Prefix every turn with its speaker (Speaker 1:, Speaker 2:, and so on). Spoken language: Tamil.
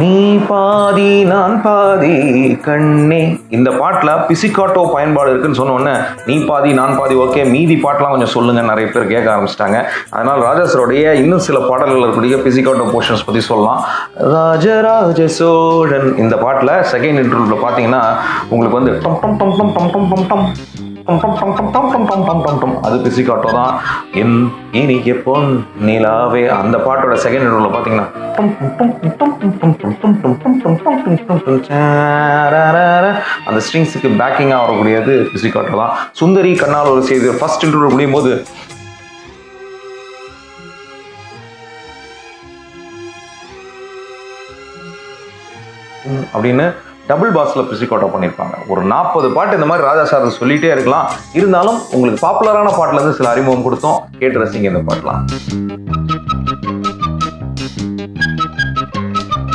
Speaker 1: நீ பாதி நான் பாதி கண்ணே. இந்த பாட்டில் பிசிகாட்டோ பயன்பாடு இருக்குன்னு சொன்னோன்னே நீ பாதி நான் பாதி ஓகே, மீதி பாட்டெலாம் கொஞ்சம் சொல்லுங்க நிறைய பேர் கேட்க ஆரம்பிச்சிட்டாங்க. அதனால் ராஜா சாரோடைய இன்னும் சில பாடல்கள் இருக்கக்கூடிய பிசிகாட்டோ போர்ஷன்ஸ் பற்றி சொல்லலாம். ராஜராஜ சோழன் இந்த பாட்டில் செகண்ட் இன்ட்ரோவில் பார்த்தீங்கன்னா உங்களுக்கு வந்து டம் டம் டம் டம் டம் டம் டம் டம் அது பிசிகாட்டோ தான். என் இனிய பொன் நிலாவே அந்த பாட்டோட செகண்ட் இன்ட்ரோவில் பார்த்தீங்கன்னா அந்த ஸ்ட்ரிங்ஸுக்கு பேக்கிங்காக வரக்கூடியது பிசிகாட்டோ தான். சுந்தரி கண்ணால் ஒரு செய்தி ஃபர்ஸ்ட் இன்ட்ரோ முடியும் போது அப்படின்னு டபுள் பாஸில் பிசிகாட்டோ பண்ணியிருப்பாங்க. ஒரு 40 பாட்டு இந்த மாதிரி ராஜா சார் சொல்லிகிட்டே இருக்கலாம். இருந்தாலும் உங்களுக்கு பாப்புலரான பாட்டிலேருந்து சில அறிமுகம் கொடுத்தோம். கேட்டு ரசிங்க இந்த பாட்டெலாம்.